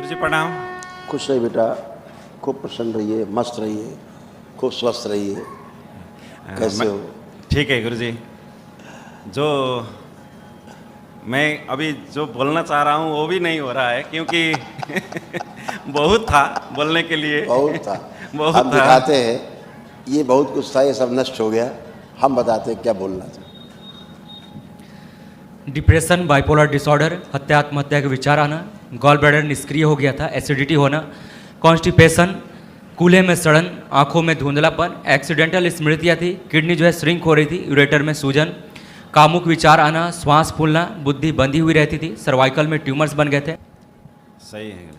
गुरुजी प्रणाम। खुश रहिए बेटा, खूब प्रसन्न रहिए, मस्त रहिए, खूब स्वस्थ रहिए। कैसे हो? ठीक है गुरुजी। जो मैं अभी जो बोलना चाह रहा हूँ वो भी नहीं हो रहा है क्योंकि बहुत था बोलने के लिए। बहुत था। बहुत हम था। दिखाते हैं, ये बहुत कुछ था, ये सब नष्ट हो गया। हम बताते हैं क्या बोलना था। डिप्रेशन, बाइपोलर डिसऑर्डर, हत्या आत्महत्या के विचार आना, गॉल ब्लैडर निष्क्रिय हो गया था, एसिडिटी होना, कॉन्स्टिपेशन, कूल्हे में सड़न, आंखों में धुंधलापन, एक्सीडेंटल स्मृतियाँ थी, किडनी जो है श्रिंक हो रही थी, यूरेटर में सूजन, कामुक विचार आना, श्वास फूलना, बुद्धि बंधी हुई रहती थी, सर्वाइकल में ट्यूमर्स बन गए थे। सही है,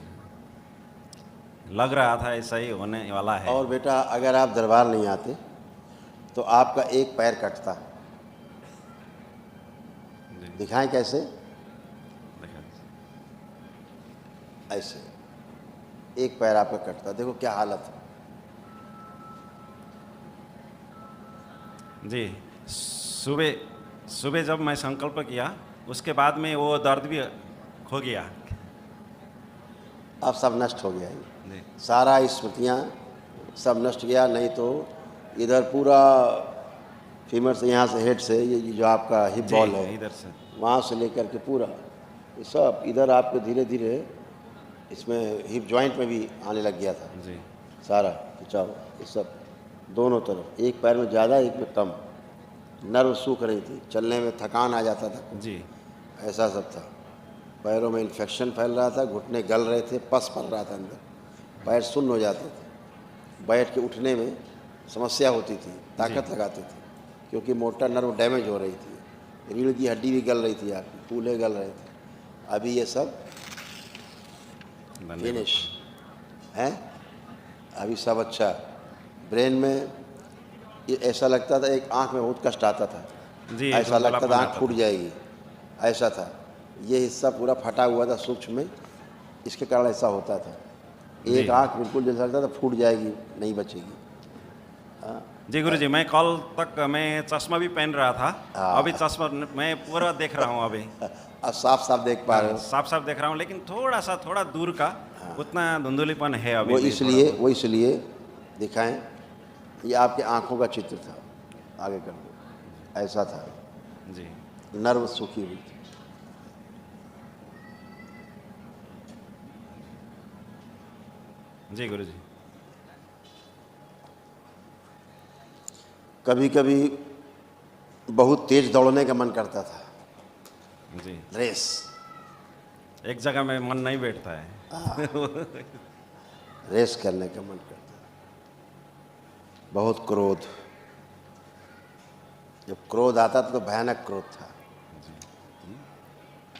लग रहा था ऐसा ही होने वाला है। और बेटा अगर आप दरबार नहीं आते तो आपका एक पैर कटता। दिखाएं कैसे? ऐसे एक पैर आपका कटता। देखो क्या हालत है। जी, सुबह सुबह जब मैं संकल्प किया उसके बाद में वो दर्द भी हो गया। अब सब नष्ट हो गया। जी। ये सारा स्मृतियाँ सब नष्ट गया। नहीं तो इधर पूरा फीमर से, यहाँ से हेड से, ये जो आपका हिप बॉल है इधर से वहाँ से लेकर के पूरा ये सब इधर आपके धीरे धीरे इसमें हिप जॉइंट में भी आने लग गया था। जी सारा खिंचाव ये सब दोनों तरफ, एक पैर में ज़्यादा एक में कम। नर्व सूख रही थी, चलने में थकान आ जाता था। जी ऐसा सब था। पैरों में इन्फेक्शन फैल रहा था, घुटने गल रहे थे, पस पड़ रहा था अंदर, पैर सुन्न हो जाते थे, बैठ के उठने में समस्या होती थी, ताकत लगाते थे क्योंकि मोटा नर्व डैमेज हो रही थी। रीढ़ की हड्डी भी गल रही थी आपकी, कूल्हे गल रहे थे। अभी ये सब फिनिश है। अभी सब अच्छा। ब्रेन में ये ऐसा लगता था, एक आंख में बहुत कष्ट आता था जी, ऐसा लगता था धुंधलापन आँख फूट जाएगी, ऐसा था। ये हिस्सा पूरा फटा हुआ था सूक्ष्म में, इसके कारण ऐसा होता था। एक आंख बिल्कुल जैसा लगता था फूट जाएगी, नहीं बचेगी। हाँ जी गुरुजी, मैं कल तक मैं चश्मा भी पहन रहा था। अभी चश्मा मैं पूरा देख रहा हूँ अभी। अब साफ साफ देख पा रहे हो। साफ साफ देख रहा हूँ, लेकिन थोड़ा दूर का उतना धुंधलीपन है अभी वो भी इसलिए दिखाएं। ये आपके आंखों का चित्र था, आगे कर दो। ऐसा था, जी नर्व सूखी हुई थी। जी गुरुजी। कभी कभी बहुत तेज दौड़ने का मन करता था, जी रेस। एक जगह में मन नहीं बैठता है। रेस करने का मन करता था। बहुत क्रोध, जब क्रोध आता था तो भयानक क्रोध था।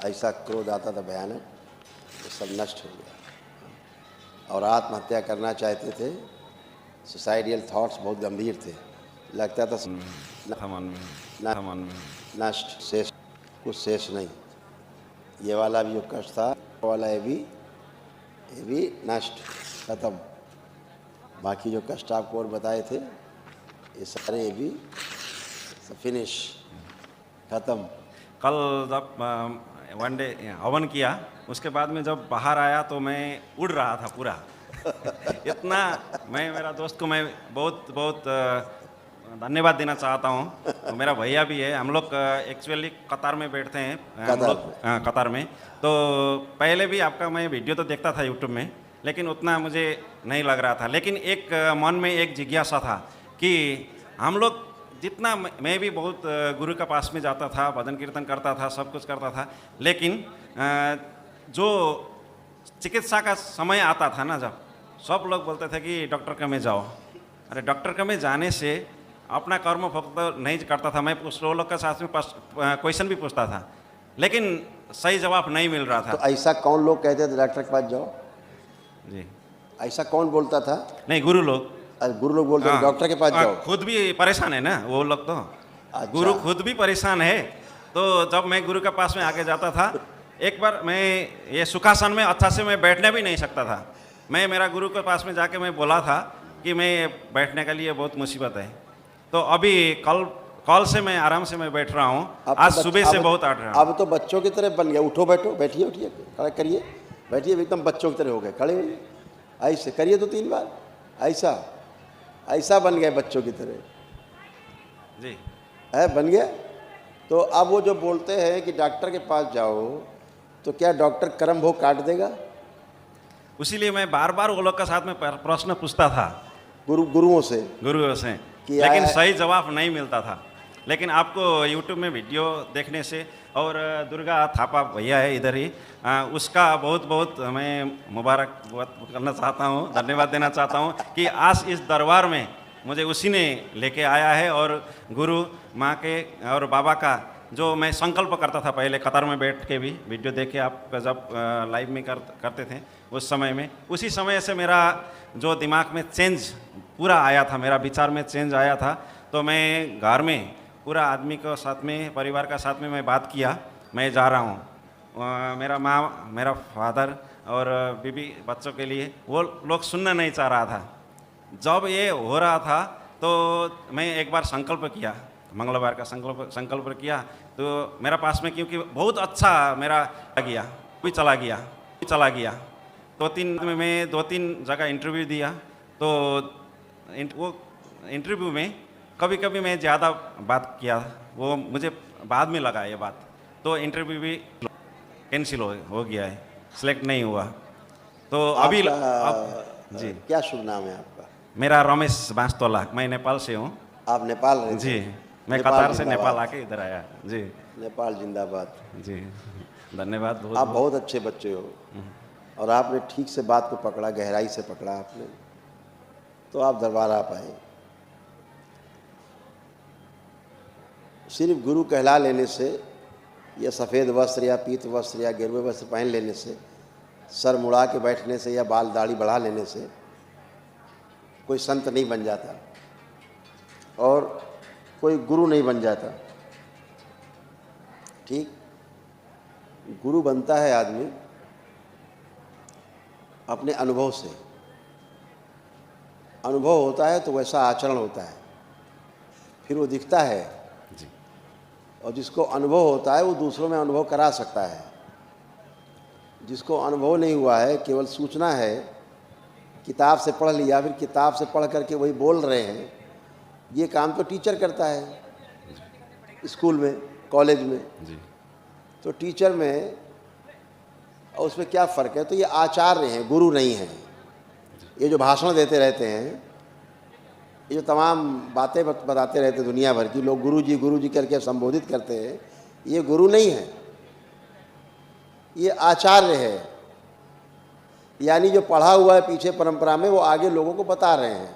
ऐसा क्रोध आता था भयानक, तो सब नष्ट हो गया। और आत्महत्या करना चाहते थे। सुसाइडियल थॉट्स बहुत गंभीर थे। लगता था नष्ट, शेष कुछ शेष नहीं। ये वाला भी जो कष्ट था, वो वाला ये भी नष्ट, खत्म। बाकी जो कष्ट आपको और बताए थे ये सारे ये भी सब फिनिश, खत्म। कल जब वन डे हवन किया उसके बाद में जब बाहर आया तो मैं उड़ रहा था पूरा। इतना मैं मेरा दोस्त को मैं बहुत बहुत धन्यवाद देना चाहता हूँ। तो मेरा भैया भी है, हम लोग एक्चुअली कतार में बैठते हैं, हम लोग कतार में। तो पहले भी आपका मैं वीडियो तो देखता था यूट्यूब में, लेकिन उतना मुझे नहीं लग रहा था। लेकिन एक मन में एक जिज्ञासा था कि हम लोग जितना मैं भी बहुत गुरु के पास में जाता था, भजन कीर्तन करता था, सब कुछ करता था, लेकिन जो चिकित्सा का समय आता था ना, जब सब लोग बोलते थे कि डॉक्टर के में जाओ। अरे डॉक्टर के में जाने से अपना कर्म फक्त नहीं करता था। मैं लोग के साथ में क्वेश्चन भी पूछता था, लेकिन सही जवाब नहीं मिल रहा था। तो ऐसा कौन लोग कहते थे डॉक्टर के पास जाओ? जी ऐसा कौन बोलता था? नहीं, गुरु लोग। गुरु लोग बोलते थे डॉक्टर के पास जाओ। खुद भी परेशान है ना वो लोग तो। अच्छा। गुरु खुद भी परेशान है। तो जब मैं गुरु के पास में आके जाता था, एक बार मैं ये सुखासन में अच्छा से मैं बैठने भी नहीं सकता था। मैं मेरा गुरु के पास में जाके मैं बोला था कि मैं बैठने के लिए बहुत मुसीबत है। तो अभी कल से मैं आराम से मैं बैठ रहा हूँ। आज सुबह से बहुत आट रहा हूँ। अब तो बच्चों की तरह बन गया। उठो बैठो, बैठिए, उठिए, खड़ा करिए, बैठिए, एकदम बच्चों की तरह हो गए, खड़े होइए, ऐसे करिए तो 3 बार, ऐसा ऐसा बन गए बच्चों की तरह, जी है बन गया। तो अब वो जो बोलते हैं कि डॉक्टर के पास जाओ, तो क्या डॉक्टर कर्म भोग काट देगा? उसीलिए मैं बार बार वो लोग के साथ में प्रश्न पूछता था गुरुओं से गुरुओं से, कि लेकिन सही जवाब नहीं मिलता था। लेकिन आपको यूट्यूब में वीडियो देखने से, और दुर्गा थापा भैया है इधर ही, उसका बहुत बहुत मैं मुबारकबाद करना चाहता हूँ, धन्यवाद देना चाहता हूँ कि आज इस दरबार में मुझे उसी ने लेके आया है। और गुरु माँ के और बाबा का जो मैं संकल्प करता था पहले कतार में बैठ के भी, वीडियो देख के आप जब लाइव में करते थे उस समय में, उसी समय से मेरा जो दिमाग में चेंज पूरा आया था, मेरा विचार में चेंज आया था। तो मैं घर में पूरा आदमी को साथ में, परिवार का साथ में मैं बात किया, मैं जा रहा हूँ। मेरा माँ, मेरा फादर और बीबी बच्चों के लिए वो लोग सुनना नहीं चाह रहा था। जब ये हो रहा था तो मैं एक बार संकल्प किया, मंगलवार का संकल्प किया, तो मेरा पास में, क्योंकि बहुत अच्छा मेरा गया, भी चला गया 2-3 में मैं 2-3 जगह इंटरव्यू दिया। तो वो इंटरव्यू में कभी कभी मैं ज़्यादा बात किया, वो मुझे बाद में लगा ये बात, तो इंटरव्यू भी कैंसिल हो गया है, सिलेक्ट नहीं हुआ। तो अभी जी क्या शुभ नाम है आपका? मेरा रमेश बांसतोला, मैं नेपाल से हूँ। आप नेपाल रहते जी, हैं? मैं नेपाल कतार से जिंदाबाद। नेपाल आके इधर आया। जी नेपाल जिंदाबाद। जी, धन्यवाद बहुत आप बहुत। बहुत अच्छे बच्चे हो, और आपने ठीक से बात को पकड़ा, गहराई से पकड़ा आपने, तो आप दरबार आ पाए। सिर्फ गुरु कहला लेने से, या सफ़ेद वस्त्र या पीत वस्त्र या गेरुए वस्त्र पहन लेने से, सर मुड़ा के बैठने से या बाल दाढ़ी बढ़ा लेने से कोई संत नहीं बन जाता, और कोई गुरु नहीं बन जाता। ठीक, गुरु बनता है आदमी अपने अनुभव से। अनुभव होता है तो वैसा आचरण होता है, फिर वो दिखता है। जी और जिसको अनुभव होता है वो दूसरों में अनुभव करा सकता है। जिसको अनुभव नहीं हुआ है, केवल सूचना है, किताब से पढ़ लिया, फिर किताब से पढ़ करके वही बोल रहे हैं, ये काम तो टीचर करता है स्कूल में, कॉलेज में। जी तो टीचर में और उसमें क्या फ़र्क है? तो ये आचार्य हैं, गुरु नहीं हैं। ये जो भाषण देते रहते हैं, ये जो तमाम बातें बताते रहते दुनिया भर की, लोग गुरु जी करके संबोधित करते हैं, ये गुरु नहीं है, ये आचार्य है। यानी जो पढ़ा हुआ है पीछे परंपरा में, वो आगे लोगों को बता रहे हैं।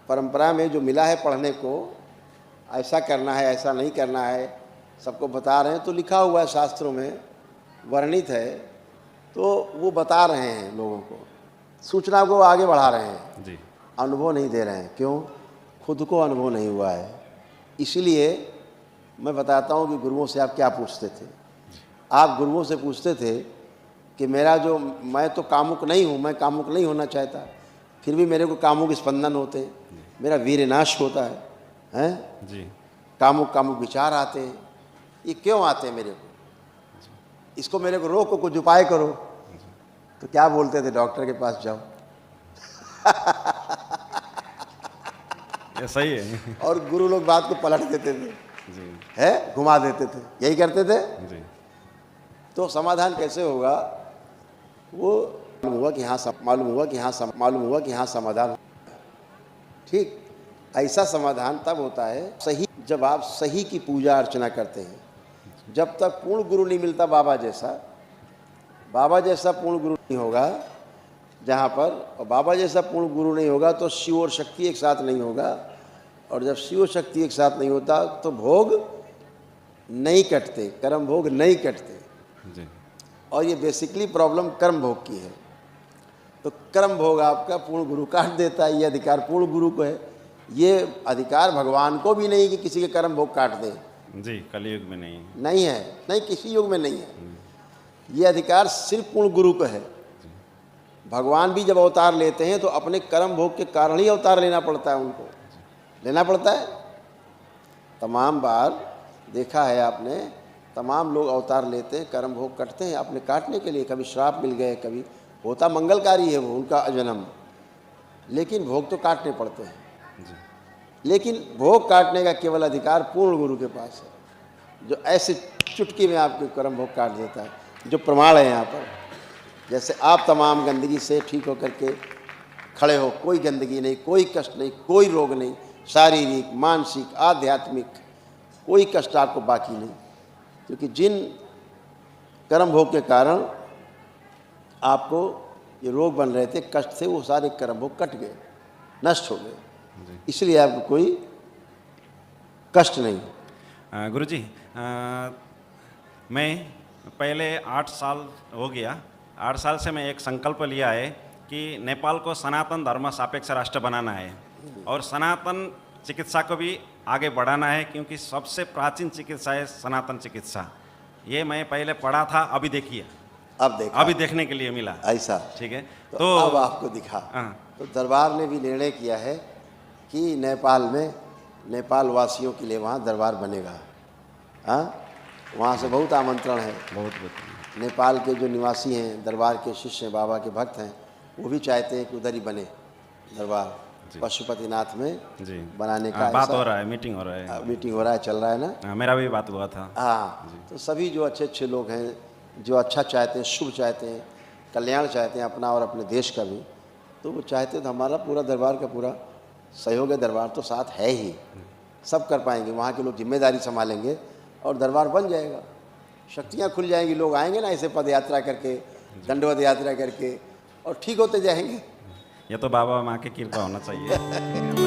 परंपरा में जो मिला है पढ़ने को, ऐसा करना है, ऐसा नहीं करना है, सबको बता रहे हैं। तो लिखा हुआ है शास्त्रों में, वर्णित है, तो वो बता रहे हैं लोगों को, सूचना को आगे बढ़ा रहे हैं। जी अनुभव नहीं दे रहे हैं। क्यों? खुद को अनुभव नहीं हुआ है। इसीलिए मैं बताता हूँ कि गुरुओं से आप क्या पूछते थे। आप गुरुओं से पूछते थे कि मैं तो कामुक नहीं हूँ, मैं कामुक नहीं होना चाहता, फिर भी मेरे को कामुक स्पंदन होते हैं, मेरा वीर नाश होता है जी कामुक विचार आते हैं। ये क्यों आते हैं मेरे को? इसको मेरे को रोको, कुछ उपाय करो। तो क्या बोलते थे? डॉक्टर के पास जाओ। ये सही है। और गुरु लोग बात को पलट देते थे, जी है घुमा देते थे, यही करते थे। जी तो समाधान कैसे होगा? वो मालूम हुआ कि हाँ समाधान। ठीक, ऐसा समाधान तब होता है सही, जब आप सही की पूजा अर्चना करते हैं। जब तक पूर्ण गुरु नहीं मिलता बाबा जैसा पूर्ण गुरु नहीं होगा जहाँ पर, और बाबा जैसा पूर्ण गुरु नहीं होगा तो शिव और शक्ति एक साथ नहीं होगा। और जब शिव और शक्ति एक साथ नहीं होता तो भोग नहीं कटते, कर्म भोग नहीं कटते। जी और ये बेसिकली प्रॉब्लम कर्म भोग की है। तो कर्म भोग आपका पूर्ण गुरु काट देता है। ये अधिकार पूर्ण गुरु को है। ये अधिकार भगवान को भी नहीं कि किसी के कर्म भोग काट दे। जी कलयुग में नहीं है। नहीं है, नहीं, किसी युग में नहीं है। ये अधिकार सिर्फ पूर्ण गुरु को है। भगवान भी जब अवतार लेते हैं तो अपने कर्म भोग के कारण ही अवतार लेना पड़ता है, उनको लेना पड़ता है। तमाम बार देखा है आपने तमाम लोग अवतार लेते हैं, कर्म भोग करते हैं अपने काटने के लिए, कभी श्राप मिल गए, कभी होता मंगलकारी है वो उनका जन्म, लेकिन भोग तो काटने पड़ते हैं। लेकिन भोग काटने का केवल अधिकार पूर्ण गुरु के पास है, जो ऐसे चुटकी में आपके कर्म भोग काट देता है, जो प्रमाण है यहाँ पर। जैसे आप तमाम गंदगी से ठीक होकर के खड़े हो, कोई गंदगी नहीं, कोई कष्ट नहीं, कोई रोग नहीं, शारीरिक मानसिक आध्यात्मिक कोई कष्ट आपको बाकी नहीं, क्योंकि जिन कर्म भोग के कारण आपको ये रोग बन रहे थे, कष्ट थे, वो सारे कर्म भोग कट गए, नष्ट हो गए, इसलिए आपको कोई कष्ट नहीं। गुरुजी, मैं पहले 8 साल हो गया, 8 साल से मैं एक संकल्प लिया है कि नेपाल को सनातन धर्म सापेक्ष राष्ट्र बनाना है और सनातन चिकित्सा को भी आगे बढ़ाना है, क्योंकि सबसे प्राचीन चिकित्सा है सनातन चिकित्सा। ये मैं पहले पढ़ा था, अभी देखिए, अब देखा, अभी देखने के लिए मिला। ऐसा ठीक है, तो अब आपको दिखा। हाँ। तो दरबार ने भी निर्णय किया है कि नेपाल में, नेपाल वासियों के लिए वहाँ दरबार बनेगा। हाँ, वहाँ से बहुत आमंत्रण है। बहुत नेपाल के जो निवासी हैं, दरबार के शिष्य हैं, बाबा के भक्त हैं, वो भी चाहते हैं कि उधर ही बने दरबार, पशुपतिनाथ में जी बनाने का बात हो रहा है, मीटिंग हो रहा है, मीटिंग हो रहा है, चल रहा है ना। हाँ, मेरा भी बात हुआ था। हाँ, तो सभी जो अच्छे अच्छे लोग हैं, जो अच्छा चाहते हैं, शुभ चाहते हैं, कल्याण चाहते हैं अपना और अपने देश का भी, तो वो चाहते तो हमारा पूरा दरबार का पूरा सहयोग है। दरबार तो साथ है ही, सब कर पाएंगे, वहाँ के लोग जिम्मेदारी संभालेंगे और दरबार बन जाएगा, शक्तियाँ खुल जाएंगी, लोग आएंगे ना ऐसे पद यात्रा करके, दंडवत यात्रा करके, और ठीक होते जाएंगे। ये तो बाबा माँ की कृपा होना चाहिए।